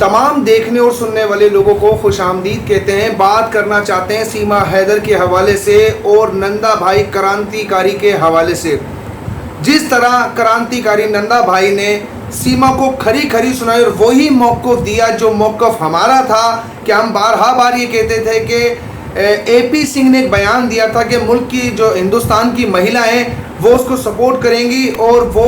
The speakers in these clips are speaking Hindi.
तमाम देखने और सुनने वाले लोगों को खुशामदीद कहते हैं। बात करना चाहते हैं सीमा हैदर के हवाले से और नंदा भाई क्रांतिकारी के हवाले से। जिस तरह क्रांतिकारी नंदा भाई ने सीमा को खरी खरी सुनाई और वही मौक़िफ़ दिया जो मौक़िफ़ हमारा था कि हम बार ये कहते थे कि AP सिंह ने एक बयान दिया था कि मुल्क की जो हिंदुस्तान की महिलाएं वो उसको सपोर्ट करेंगी और वो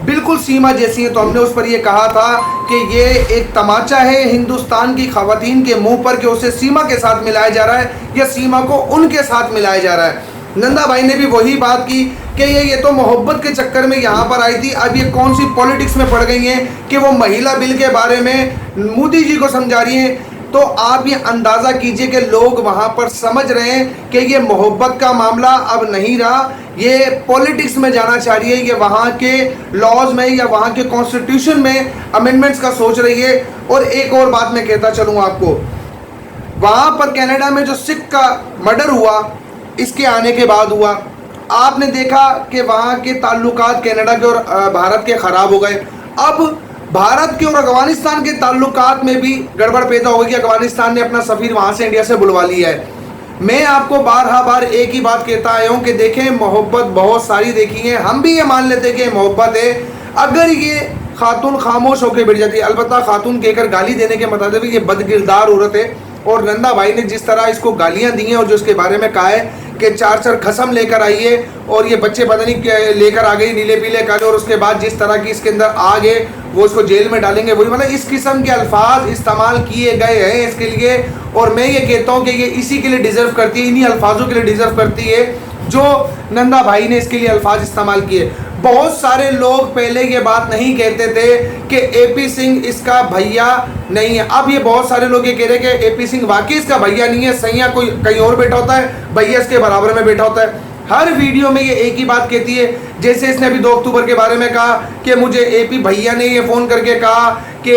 बिल्कुल सीमा जैसी हैं। तो हमने उस पर ये कहा था कि ये एक तमाचा है हिंदुस्तान की ख़वातीन के मुंह पर कि उसे सीमा के साथ मिलाया जा रहा है या सीमा को उनके साथ मिलाया जा रहा है। नंदा भाई ने भी वही बात की कि ये तो मोहब्बत के चक्कर में यहाँ पर आई थी, अब ये कौन सी पॉलिटिक्स में पड़ गई हैं कि वो महिला बिल के बारे में मोदी जी को समझा रही हैं। तो आप ये अंदाज़ा कीजिए कि लोग वहाँ पर समझ रहे हैं कि ये मोहब्बत का मामला अब नहीं रहा, ये पॉलिटिक्स में जाना चाह रही है, ये वहाँ के लॉज में या वहाँ के कॉन्स्टिट्यूशन में अमेंडमेंट्स का सोच रही है। और एक और बात मैं कहता चलूँ आपको, वहाँ पर कनाडा में जो सिख का मर्डर हुआ इसके आने के बाद हुआ, आपने देखा कि वहाँ के ताल्लुकात कनाडा के और भारत के ख़राब हो गए। अब भारत के और अफगानिस्तान के ताल्लुकात में भी गड़बड़ पैदा हो गई कि अफगानिस्तान ने अपना सफ़ीर वहाँ से इंडिया से बुलवा लिया है। मैं आपको बार एक ही बात कहता आया हूँ कि देखें, मोहब्बत बहुत सारी देखी है, हम भी ये मान लेते हैं कि मोहब्बत है। अगर ये खातून खामोश होकर बैठ जाती है, अलबत्ता खातून कहकर गाली देने के मतलब ये बदकिरदार औरत है। और नंदा भाई ने जिस तरह इसको गालियाँ दी हैं और जो इसके बारे में कहा है कि 4 खसम लेकर आई है और ये बच्चे पता नहीं लेकर आ गई नीले पीले काले, और उसके बाद जिस तरह की इसके अंदर आग है वो उसको जेल में डालेंगे, वही मतलब इस किस्म के अल्फाज इस्तेमाल किए गए हैं इसके लिए। और मैं ये कहता हूँ कि ये इसी के लिए डिज़र्व करती है, इन्हीं अल्फाजों के लिए डिज़र्व करती है जो नंदा भाई ने इसके लिए अल्फाज इस्तेमाल किए। बहुत सारे लोग पहले ये बात नहीं कहते थे कि AP सिंह इसका भैया नहीं है, अब ये बहुत सारे लोग ये कह रहे हैं कि AP सिंह वाकई इसका भैया नहीं है, सैया कोई कहीं और बैठा होता है, भैया इसके बराबर में बैठा होता है। हर वीडियो में ये एक ही बात कहती है, जैसे इसने अभी 2 अक्टूबर के बारे में कहा कि मुझे AP भैया ने ये फ़ोन करके कहा कि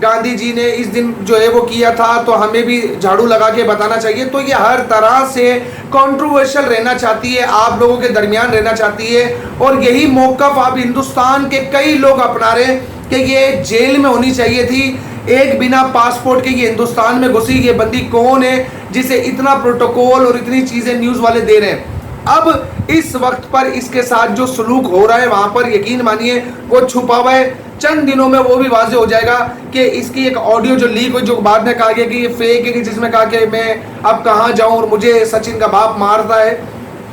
गांधी जी ने इस दिन जो है वो किया था तो हमें भी झाड़ू लगा के बताना चाहिए। तो ये हर तरह से कंट्रोवर्शियल रहना चाहती है, आप लोगों के दरमियान रहना चाहती है। और यही मौक़िफ़ आप हिंदुस्तान के कई लोग अपना रहे हैं कि ये जेल में होनी चाहिए थी। एक बिना पासपोर्ट के ये हिंदुस्तान में घुसी, ये बंदी कौन है जिसे इतना प्रोटोकॉल और इतनी चीज़ें न्यूज़ वाले दे रहे हैं। अब इस वक्त पर इसके साथ जो सलूक हो रहा है वहाँ पर यकीन मानिए वो छुपा हुआ है, चंद दिनों में वो भी वाज़ेह हो जाएगा कि इसकी एक ऑडियो जो लीक हुई, जो बाद में कहा गया कि ये फेक है, कि जिसमें कहा कि मैं अब कहाँ जाऊँ और मुझे सचिन का बाप मारता है,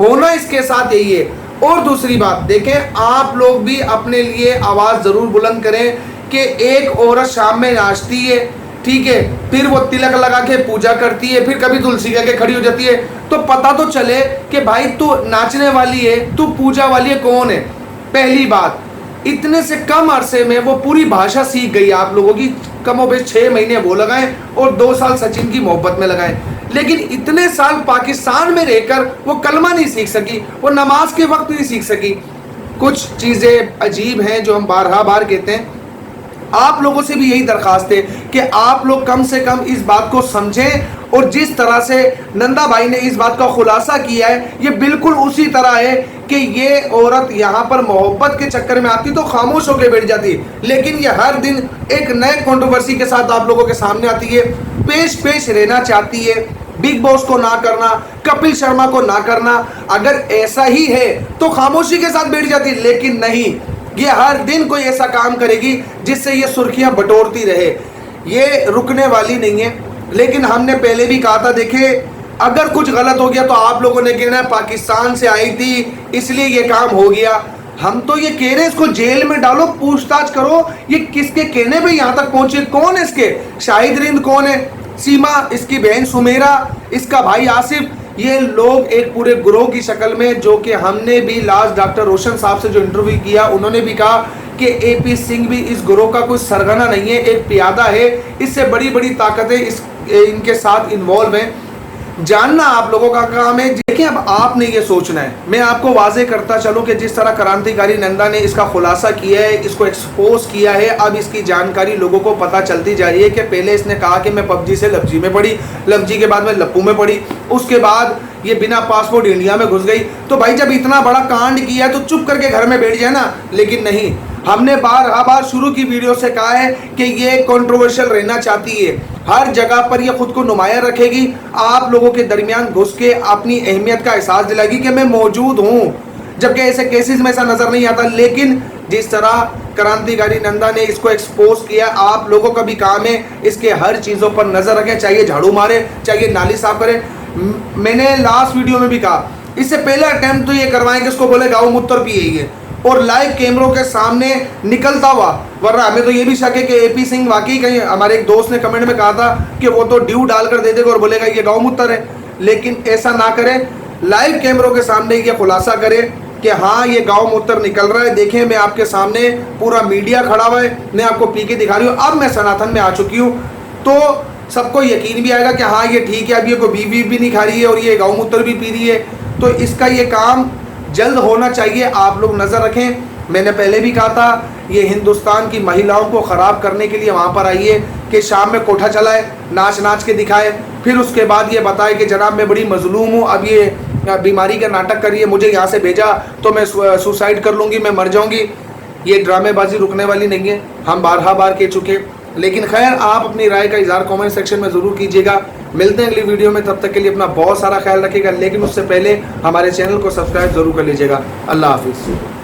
होना इसके साथ यही है। और दूसरी बात देखें, आप लोग भी अपने लिए आवाज़ ज़रूर बुलंद करें कि एक औरत शाम में नाचती है, ठीक है, फिर वो तिलक लगा के पूजा करती है, फिर कभी तुलसी के खड़ी हो जाती है, तो पता तो चले कि भाई तू नाचने वाली है, तू पूजा वाली है, कौन है। पहली बात, इतने से कम अरसे में वो पूरी भाषा सीख गई आप लोगों की, कमोबेश 6 महीने वो लगाएं और 2 साल सचिन की मोहब्बत में लगाएं, लेकिन इतने साल पाकिस्तान में रहकर वो कलमा नहीं सीख सकी, वो नमाज के वक्त नहीं सीख सकी। कुछ चीज़ें अजीब हैं जो हम बार कहते हैं। आप लोगों से भी यही दरख्वास्त है कि आप लोग कम से कम इस बात को समझें, और जिस तरह से नंदा भाई ने इस बात का खुलासा किया है ये बिल्कुल उसी तरह है कि ये औरत यहाँ पर मोहब्बत के चक्कर में आती तो खामोश होकर बैठ जाती, लेकिन ये हर दिन एक नए कंट्रोवर्सी के साथ आप लोगों के सामने आती है, पेश रहना चाहती है। बिग बॉस को ना करना, कपिल शर्मा को ना करना, अगर ऐसा ही है तो खामोशी के साथ बैठ जाती, लेकिन नहीं, ये हर दिन कोई ऐसा काम करेगी जिससे ये सुर्खियां बटोरती रहे। ये रुकने वाली नहीं है। लेकिन हमने पहले भी कहा था, देखे अगर कुछ गलत हो गया तो आप लोगों ने कहना पाकिस्तान से आई थी इसलिए ये काम हो गया। हम तो ये कह रहे हैं इसको जेल में डालो, पूछताछ करो, ये किसके कहने पे यहाँ तक पहुंचे, कौन है इसके, शाहिद रिंद कौन है, सीमा, इसकी बहन सुमेरा, इसका भाई आसिफ, ये लोग एक पूरे ग्रोह की शक्ल में, जो कि हमने भी लास्ट डॉक्टर रोशन साहब से जो इंटरव्यू किया उन्होंने भी कहा कि AP सिंह भी इस ग्रोह का कोई सरगना नहीं है, एक पियादा है, इससे बड़ी बड़ी ताकतें इनके साथ इन्वॉल्व हैं। जानना आप लोगों का काम है। देखिए, अब आपने ये सोचना है। मैं आपको वाजे करता चलूं कि जिस तरह क्रांतिकारी नंदा ने इसका खुलासा किया है, इसको एक्सपोज किया है, अब इसकी जानकारी लोगों को पता चलती जा रही है कि पहले इसने कहा कि मैं PUBG से लफजी में पड़ी, लफजी के बाद में लप्पू में पड़ी, उसके बाद ये बिना पासपोर्ट इंडिया में घुस गई। तो भाई जब इतना बड़ा कांड किया है तो चुप करके घर में बैठ जाए ना, लेकिन नहीं, हमने बार शुरू की वीडियो से कहा है कि ये कंट्रोवर्शियल रहना चाहती है, हर जगह पर ये खुद को नुमाया रखेगी, आप लोगों के दरमियान घुस के अपनी अहमियत का एहसास दिलाएगी कि मैं मौजूद हूँ, जबकि ऐसे केसेस में ऐसा नजर नहीं आता। लेकिन जिस तरह क्रांतिकारी नंदा ने इसको एक्सपोज किया, आप लोगों का भी काम है इसके हर चीज़ों पर नज़र रखें, चाहिए झाड़ू मारे, चाहिए नाली साफ करें। मैंने लास्ट वीडियो में भी कहा, इससे पहले अटेम्प्ट तो ये करवाएं कि उसको बोले गाँव मूत्र पिए और लाइव कैमरों के सामने निकलता हुआ, वरना हमें तो ये भी शक है कि एपी सिंह वाकई, कहीं हमारे एक दोस्त ने कमेंट में कहा था कि वो तो ड्यू डालकर दे देगा और बोलेगा ये गाँव मूत्र है, लेकिन ऐसा ना करें, लाइव कैमरों के सामने ये खुलासा करे कि हाँ ये गाँव मूत्र निकल रहा है, देखें मैं आपके सामने पूरा मीडिया खड़ा हुआ है, मैं आपको पी के दिखा रही हूँ, अब मैं सनातन में आ चुकी हूँ, तो सबको यकीन भी आएगा कि हाँ ये ठीक है, अब ये कोई बीफ भी नहीं खा रही है और ये गाँव मूत्र भी पी रही है। तो इसका ये काम जल्द होना चाहिए, आप लोग नज़र रखें। मैंने पहले भी कहा था, ये हिंदुस्तान की महिलाओं को ख़राब करने के लिए वहाँ पर आई है कि शाम में कोठा चलाए, नाच के दिखाए, फिर उसके बाद ये बताए कि जनाब मैं बड़ी मजलूम हूँ, अब ये बीमारी का नाटक करिए, मुझे यहाँ से भेजा तो मैं सुसाइड कर लूँगी, मैं मर जाऊँगी। ये ड्रामेबाजी रुकने वाली नहीं है, हम बार कह चुके। लेकिन खैर, आप अपनी राय का इज़हार कमेंट सेक्शन में ज़रूर कीजिएगा। मिलते हैं अगली वीडियो में, तब तक के लिए अपना बहुत सारा ख्याल रखिएगा, लेकिन उससे पहले हमारे चैनल को सब्सक्राइब ज़रूर कर लीजिएगा। अल्लाह हाफिज़।